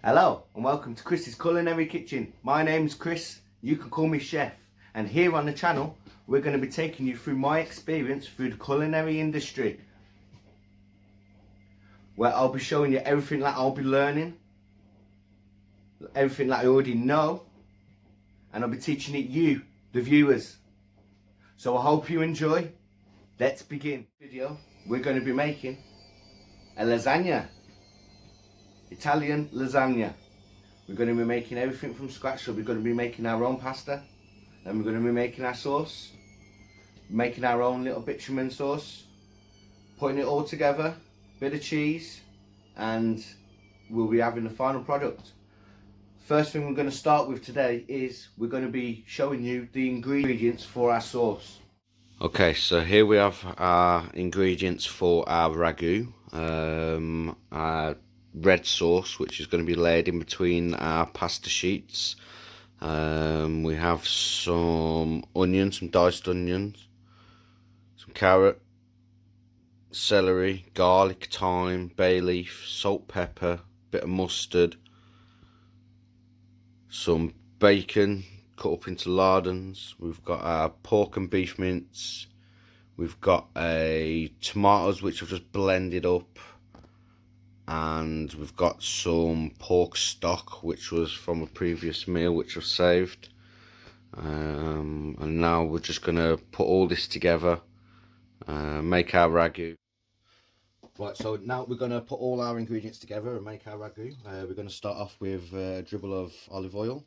Hello and welcome to Chris's Culinary Kitchen. My name's Chris, you can call me Chef, and here on the channel we're going to be taking you through my experience through the culinary industry, where I'll be showing you everything that I'll be learning, everything that I already know, and I'll be teaching it you, the viewers. So I hope you enjoy. Let's begin. Video, we're going to be making a lasagna. Italian lasagna. We're going to be making everything from scratch. So we're going to be making our own pasta, then we're going to be making our sauce, making our own little bechemel sauce, putting it all together, bit of cheese, and we'll be having the final product. First thing we're going to start with today is we're going to be showing you the ingredients for our sauce. Okay, so here we have our ingredients for our ragu, our red sauce, which is going to be laid in between our pasta sheets. We have some onions, some diced onions, some carrot, celery, garlic, thyme, bay leaf, salt, pepper, bit of mustard, some bacon cut up into lardons. We've got our pork and beef mince. We've got tomatoes which I've just blended up, and we've got some pork stock which was from a previous meal which I've saved, and now we're just going to put all this together, make our ragu. Right, so now we're going to put all our ingredients together and make our ragu. We're going to start off with a dribble of olive oil,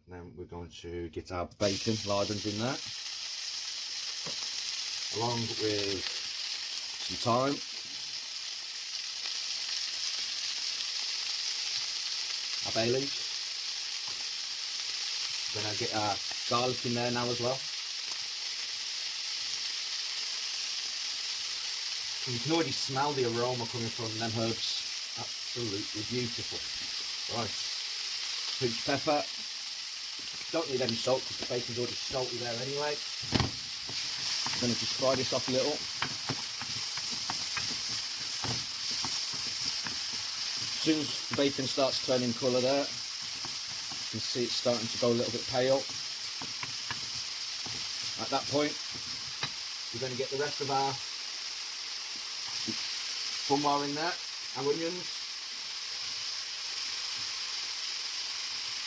then we're going to get our bacon lardons in there, along with some thyme, our bay leaf. We're going to get our garlic in there now as well. You can already smell the aroma coming from them herbs. Absolutely beautiful. Right, pinch pepper. Don't need any salt because the bacon's already salty there anyway. I'm going to just fry this off a little. As soon as the bacon starts turning colour there, you can see it's starting to go a little bit pale. At that point, we're going to get the rest of our bumwar in there, our onions,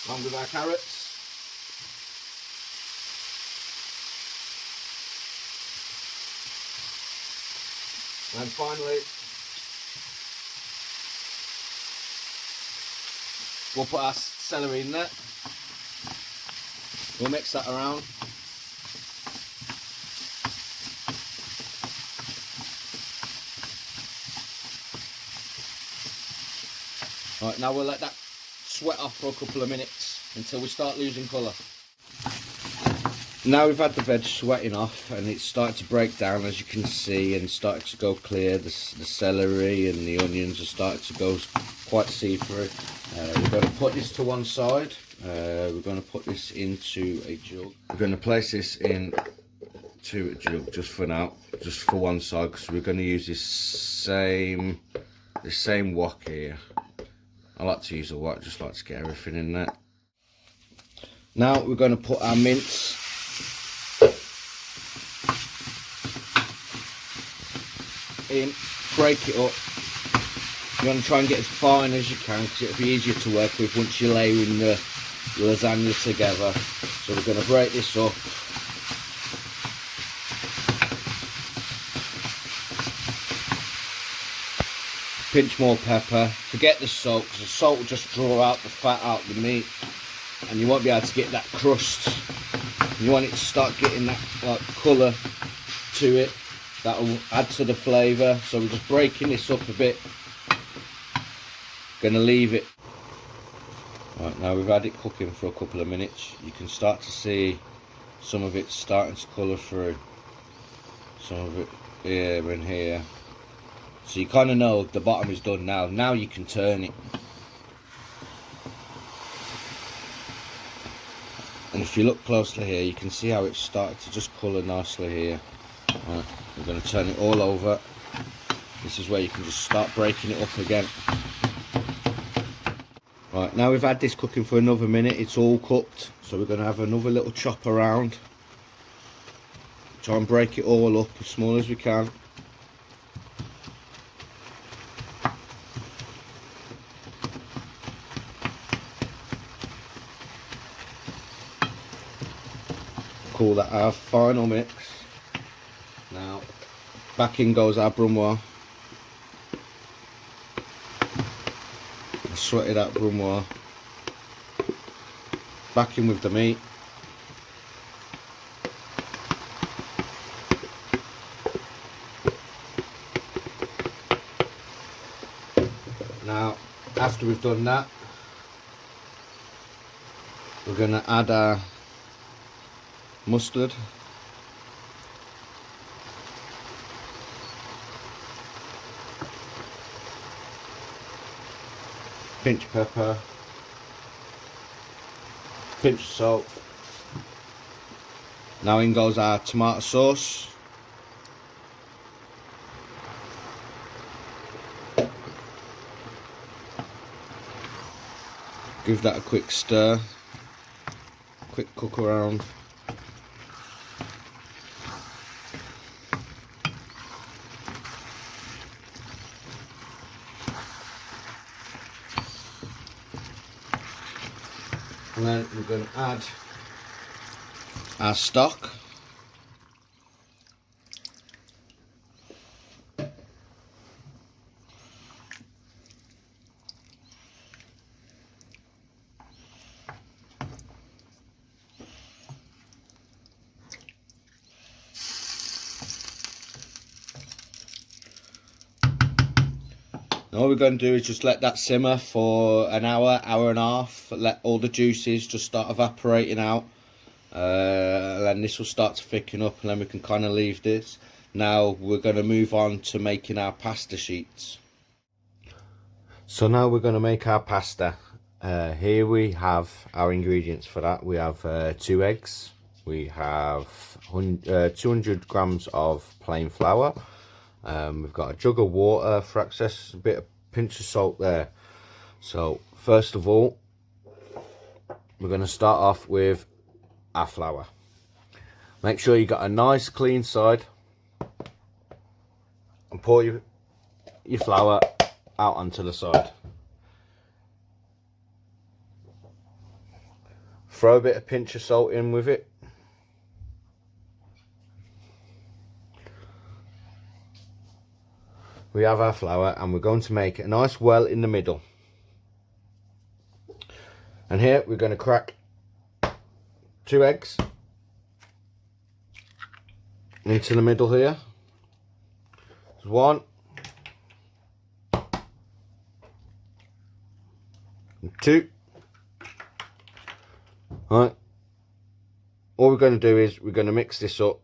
along with our carrots. And finally, we'll put our celery in there. We'll mix that around. Right, now we'll let that sweat off for a couple of minutes until we start losing colour. Now we've had the veg sweating off and it's starting to break down, as you can see, and starting to go clear. The celery and the onions are starting to go quite see-through. We're going to put this to one side. We're going to put this into a jug. We're going to place this into a jug just for now, just for one side, because we're going to use this same wok here. I like to use a wok, just like to get everything in there. Now we're going to put our mince in, break it up. You want to try and get as fine as you can because it'll be easier to work with once you're layering the lasagna together. So we're going to break this up. Pinch more pepper. Forget the salt because the salt will just draw out the fat out of the meat and you won't be able to get that crust. You want it to start getting that colour to it. That will add to the flavour. So we're just breaking this up a bit. Gonna leave it. Right, now we've had it cooking for a couple of minutes. You can start to see some of it starting to colour through. Some of it here and here. So you kind of know the bottom is done now. Now you can turn it. And if you look closely here, you can see how it's started to just colour nicely here. Right, we're going to turn it all over. This is where you can just start breaking it up again. Right, now we've had this cooking for another minute, it's all cooked, so we're going to have another little chop around. Try and break it all up as small as we can. Call that our final mix. Now, back in goes our brunoise. Sweated out brunoise. Back in with the meat. Now, after we've done that, we're going to add our mustard. Pinch of pepper. Pinch of salt. Now in goes our tomato sauce. Give that a quick stir, quick cook around. And then we're going to add our stock. Now all we're going to do is just let that simmer for an hour, hour and a half. Let all the juices just start evaporating out. And then this will start to thicken up, and then we can kind of leave this. Now we're going to move on to making our pasta sheets. So now we're going to make our pasta. Here we have our ingredients for that. We have 2 eggs. We have 200 grams of plain flour. We've got a jug of water for access, a bit of pinch of salt there. So first of all, we're going to start off with our flour. Make sure you got a nice clean side and pour your flour out onto the side. Throw a bit of pinch of salt in with it. We have our flour, and we're going to make a nice well in the middle. And here we're going to crack 2 eggs into the middle here. There's 1 and 2. Right. All we're going to do is we're going to mix this up.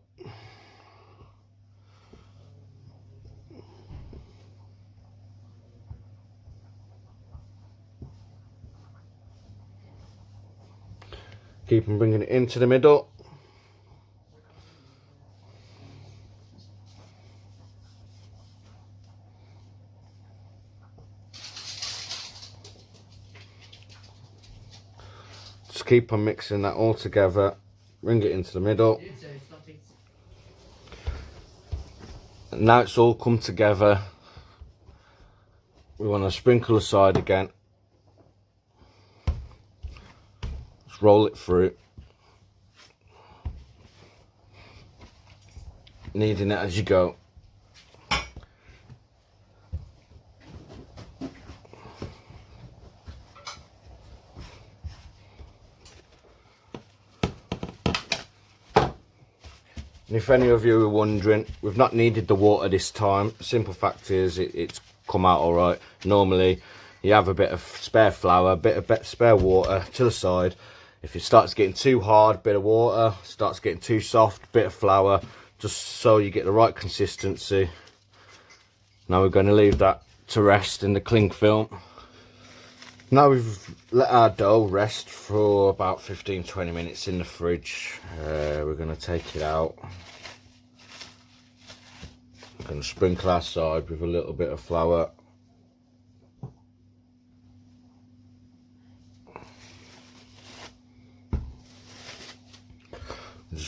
Keep on bringing it into the middle. Just keep on mixing that all together. Bring it into the middle. And now it's all come together. We want to sprinkle aside again. Roll it through, kneading it as you go. And if any of you are wondering, we've not needed the water this time. Simple fact is it's come out all right. Normally you have a bit of spare flour, a bit of spare water to the side. If it starts getting too hard, bit of water. Starts getting too soft, bit of flour, just so you get the right consistency. Now we're going to leave that to rest in the cling film. Now we've let our dough rest for about 15-20 minutes in the fridge. We're going to take it out. We're going to sprinkle our side with a little bit of flour.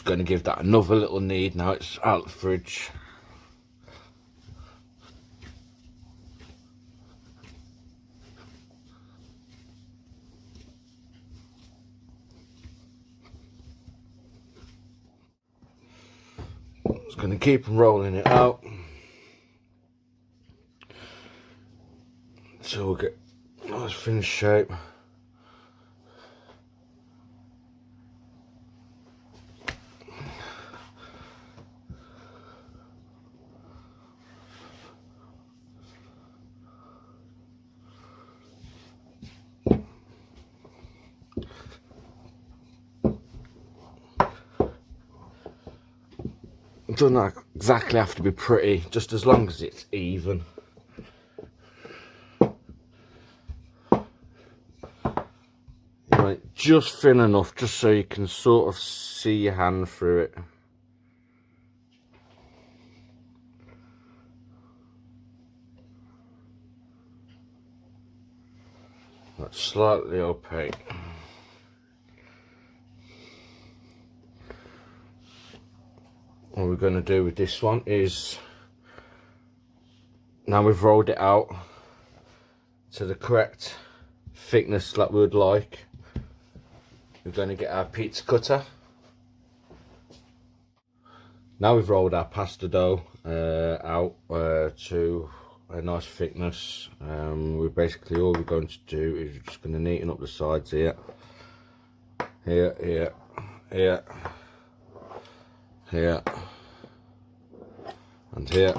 going to give that another little knead now it's out of the fridge. Just going to keep rolling it out until we get a nice thin shape. It doesn't exactly have to be pretty, just as long as it's even. Right, just thin enough, just so you can sort of see your hand through it. That's slightly opaque. What we're going to do with this one is, now we've rolled it out to the correct thickness that we would like, we're going to get our pizza cutter. Now we've rolled our pasta dough out to a nice thickness. All we're going to do is we're just going to neaten up the sides here, here, and here.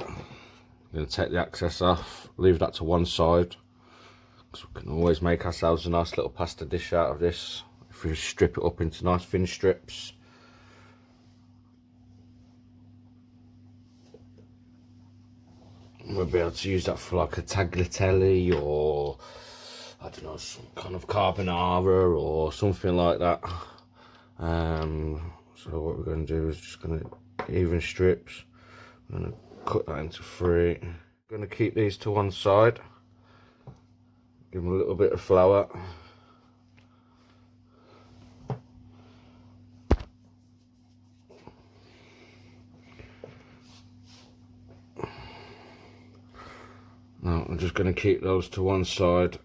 I'm going to take the excess off, leave that to one side, because we can always make ourselves a nice little pasta dish out of this if we strip it up into nice thin strips. We'll be able to use that for like a tagliatelle, or I don't know, some kind of carbonara or something like that. So what we're going to do is just going to even strips. I'm going to cut that into 3. I'm going to keep these to one side. Give them a little bit of flour. Now I'm just going to keep those to one side.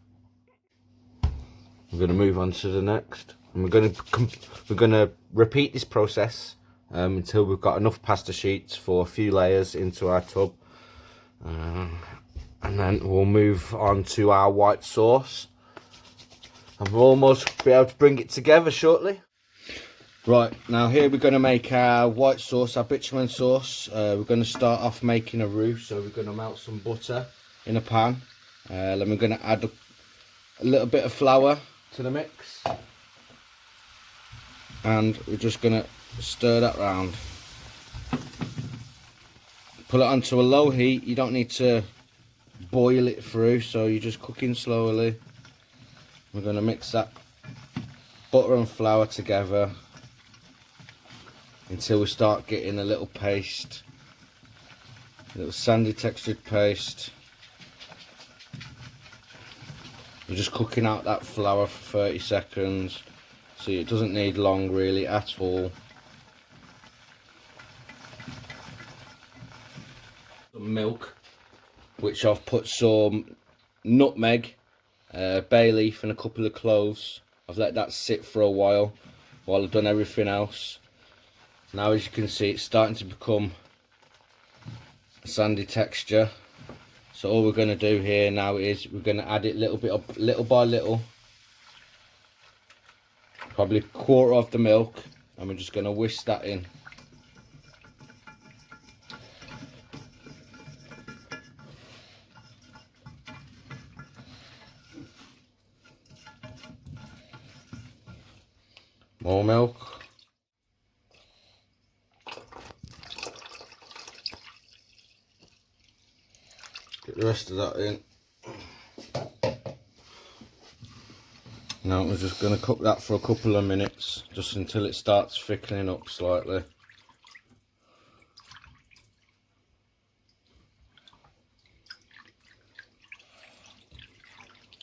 We're going to move on to the next, and we're going to repeat this process until we've got enough pasta sheets for a few layers into our tub, and then we'll move on to our white sauce, and we'll almost be able to bring it together shortly. Right, now here we're going to make our white sauce, our bitumen sauce. We're going to start off making a roux, so we're going to melt some butter in a pan. Then we're going to add a little bit of flour to the mix, and we're just going to stir that round. Put it onto a low heat. You don't need to boil it through, so you're just cooking slowly. We're going to mix that butter and flour together until we start getting a little paste, a little sandy textured paste. We're just cooking out that flour for 30 seconds, so it doesn't need long really at all. Some milk, which I've put some nutmeg, bay leaf and a couple of cloves. I've let that sit for a while I've done everything else. Now as you can see, it's starting to become a sandy texture. So all we're going to do here now is we're going to add it little by little, probably a quarter of the milk, and we're just going to whisk that in. More milk. Get the rest of that in. Now we're just going to cook that for a couple of minutes, just until it starts thickening up slightly.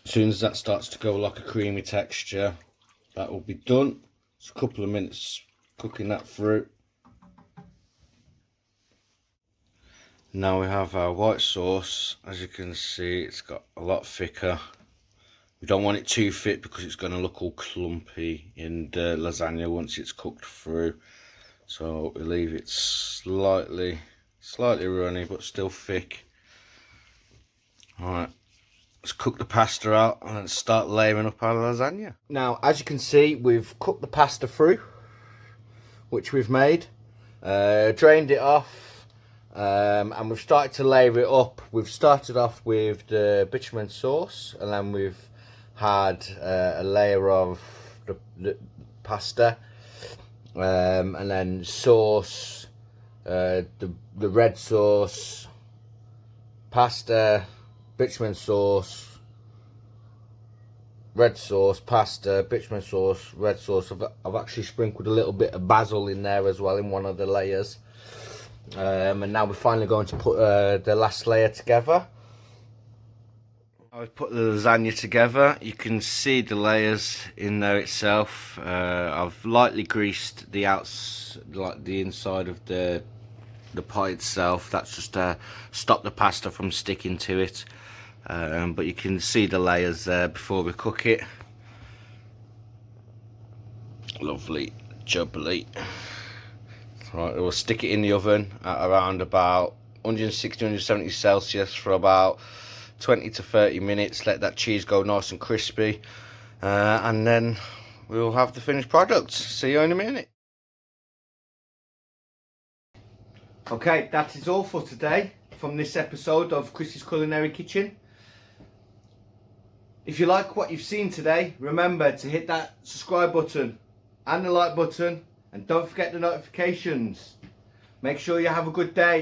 As soon as that starts to go like a creamy texture, that will be done. It's a couple of minutes cooking that through. Now we have our white sauce. As you can see, it's got a lot thicker. We don't want it too thick because it's going to look all clumpy in the lasagna once it's cooked through. So we leave it slightly runny but still thick. Alright, let's cook the pasta out and then start layering up our lasagna. Now, as you can see, we've cooked the pasta through, which we've made, drained it off, and we've started to layer it up. We've started off with the bechemel sauce, and then we've had a layer of the pasta, and then sauce, the red sauce, pasta, bechemel sauce, red sauce, pasta, bechemel sauce, red sauce. I've actually sprinkled a little bit of basil in there as well in one of the layers. And now we're finally going to put the last layer together. I've put the lasagna together. You can see the layers in there itself. I've lightly greased the the inside of the pie itself. That's just to stop the pasta from sticking to it. But you can see the layers there before we cook it. Lovely, jubbly. Right, we'll stick it in the oven at around about 160, 170 Celsius for about 20 to 30 minutes. Let that cheese go nice and crispy, and then we'll have the finished product. See you in a minute. Okay, that is all for today from this episode of Chris's Culinary Kitchen. If you like what you've seen today, remember to hit that subscribe button and the like button, and don't forget the notifications. Make sure you have a good day.